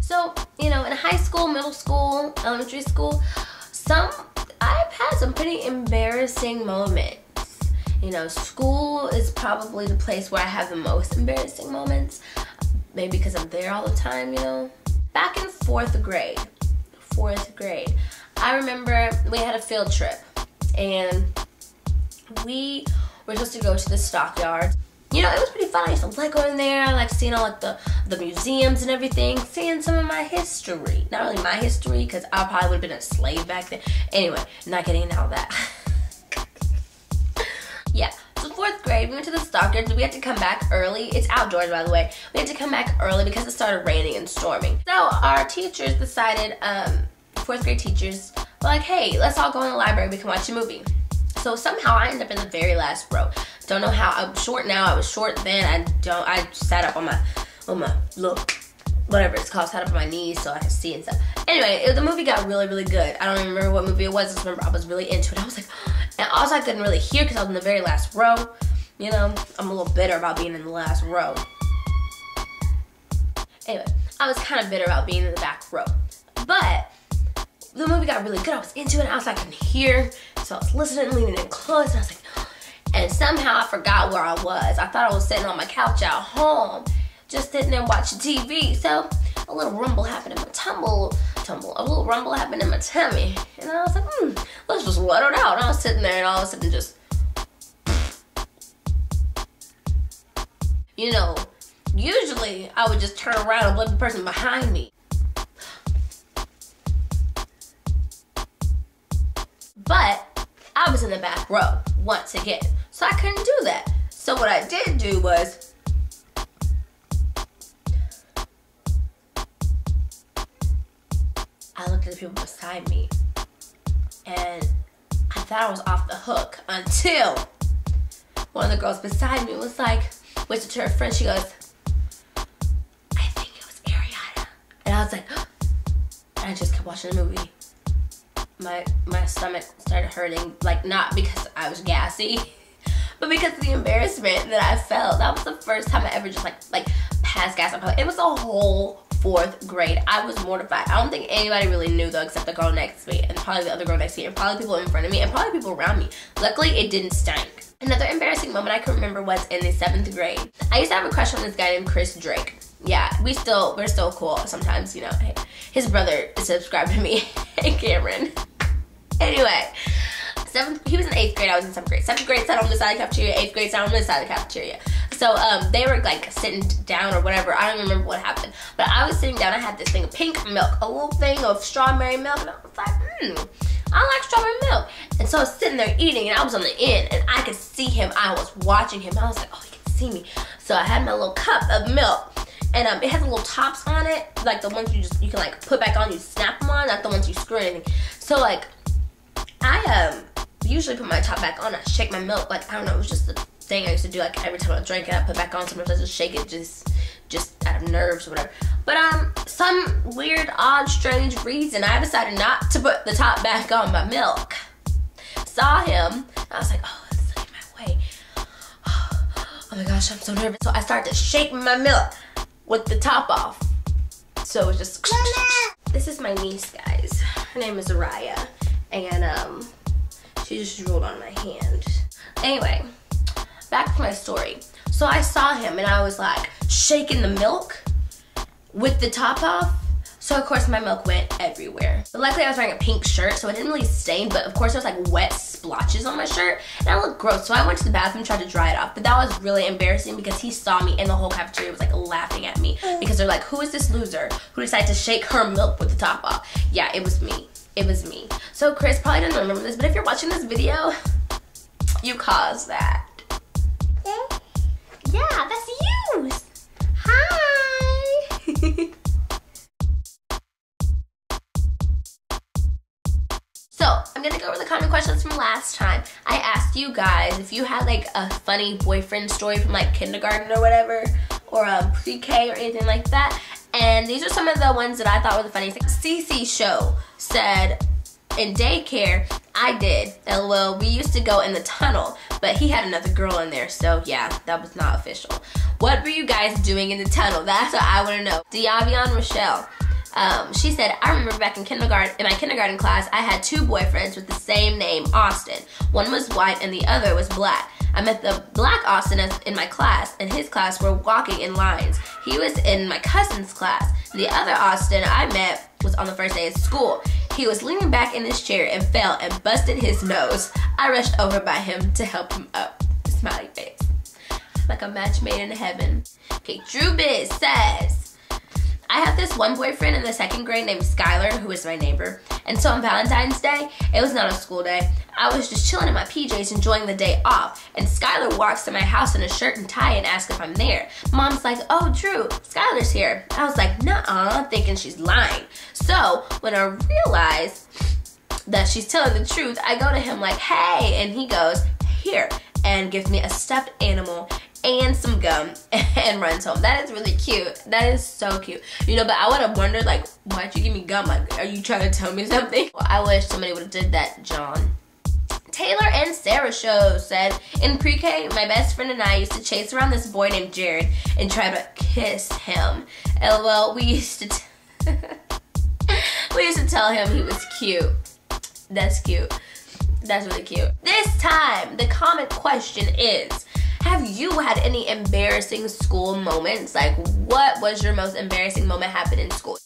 So, you know, in high school, middle school, elementary school, I've had some pretty embarrassing moments. You know, school is probably the place where I have the most embarrassing moments. Maybe because I'm there all the time, you know. Back in fourth grade, I remember we had a field trip and we were supposed to go to the stockyards. You know, it was pretty fun. I used to like going there. I like seeing all like the museums and everything, seeing some of my history. Not really my history, because I probably would have been a slave back then. Anyway, not getting into all that. Yeah, so fourth grade, we went to the stockyards. We had to come back early. It's outdoors, by the way. We had to come back early because it started raining and storming. So our teachers decided, fourth grade teachers were like, hey, let's all go in the library. We can watch a movie. So somehow I ended up in the very last row. Don't know how. I'm short now. I was short then. I sat up on my little, whatever it's called, sat up on my knees so I could see and stuff. Anyway, the movie got really, really good. I don't even remember what movie it was. I just remember I was really into it. I was like, and also I couldn't really hear because I was in the very last row. You know, I'm a little bitter about being in the last row. Anyway, I was kind of bitter about being in the back row. But the movie got really good. I was into it. I was like, I can hear. So I was listening, leaning in close, and I was like, and somehow I forgot where I was. I thought I was sitting on my couch at home, just sitting there watching TV. So a little rumble happened in my a little rumble happened in my tummy. And I was like, let's just let it out. And I was sitting there and all of a sudden just, you know, usually I would just turn around and blame the person behind me. But I was in the back row once again, so I couldn't do that. So what I did do was, I looked at the people beside me, and I thought I was off the hook until one of the girls beside me was like, whispered to her friend, she goes, I think it was Arianna. And I was like, and I just kept watching the movie. My stomach started hurting, like not because I was gassy, but because of the embarrassment that I felt. That was the first time I ever just like passed gas on public. It was the whole fourth grade. I was mortified. I don't think anybody really knew though, except the girl next to me, and probably the other girl next to me, and probably people in front of me, and probably people around me. Luckily, it didn't stink. Another embarrassing moment I can remember was in the 7th grade. I used to have a crush on this guy named Chris Drake. Yeah, we're still cool sometimes, you know. His brother is subscribed to me. Hey, Cameron. Anyway, he was in 8th grade, I was in 7th grade. 7th grade sat on the side of the cafeteria, 8th grade sat on this side of the cafeteria. So they were like sitting down or whatever. I don't remember what happened. But I was sitting down, I had this thing of pink milk, a little thing of strawberry milk, and I was like, I like strawberry milk. And so I was sitting there eating, and I was on the end, and I could see him. I was watching him. I was like, oh, he can see me. So I had my little cup of milk. And it has little tops on it, like the ones you can like put back on, you snap them on, not the ones you screw or anything. So like, I usually put my top back on, I shake my milk, like I don't know, it was just the thing I used to do, like every time I drank it, I put it back on. Sometimes I just shake it just out of nerves or whatever. But some weird, odd, strange reason, I decided not to put the top back on my milk. Saw him, I was like, oh, it's like my way. Oh my gosh, I'm so nervous. So I started to shake my milk with the top off. So it was just, Mama. This is my niece, guys. Her name is Arianna, and she just drooled on my hand. Anyway, back to my story. So I saw him and I was like shaking the milk with the top off. So of course my milk went everywhere. But luckily I was wearing a pink shirt, so it didn't really stain, but of course there was like wet splotches on my shirt and I looked gross. So I went to the bathroom, tried to dry it off, but that was really embarrassing because he saw me and the whole cafeteria was like laughing at me because they're like, who is this loser who decided to shake her milk with the top off? Yeah, it was me. It was me. So Chris probably doesn't remember this, but if you're watching this video, you caused that. Yeah, that's you. Hi. So I'm gonna go over the comment questions from last time. I asked you guys if you had like a funny boyfriend story from like kindergarten or whatever, or pre-K or anything like that. And these are some of the ones that I thought were the funniest. Cece Show said, in daycare, I did. LOL, we used to go in the tunnel, but he had another girl in there, so yeah, that was not official. What were you guys doing in the tunnel? That's what I want to know. Diavion Rochelle She said, I remember back in my kindergarten class, I had 2 boyfriends with the same name, Austin. One was white and the other was black. I met the black Austin in my class, and his class were walking in lines. He was in my cousin's class. The other Austin I met was on the first day of school. He was leaning back in his chair and fell and busted his nose. I rushed over by him to help him up. Smiley face. Like a match made in heaven. Okay, Drew Biz says, I have this one boyfriend in the 2nd grade named Skylar, who is my neighbor. And so on Valentine's Day, it was not a school day. I was just chilling in my PJs enjoying the day off. And Skylar walks to my house in a shirt and tie and asks if I'm there. Mom's like, oh, Drew, Skylar's here. I was like, nuh-uh, thinking she's lying. So when I realize that she's telling the truth, I go to him like, hey, and he goes, here, and gives me a stuffed animal and some gum and runs home. That is really cute. That is so cute. You know, but I would have wondered, like, why'd you give me gum? Like, are you trying to tell me something? Well, I wish somebody would have did that, John. Taylor and Sarah Show said, in pre-K, my best friend and I used to chase around this boy named Jared and try to kiss him. LOL, we used to tell him he was cute. That's cute. That's really cute. This time, the comment question is, have you had any embarrassing school moments? Like, what was your most embarrassing moment happen in school?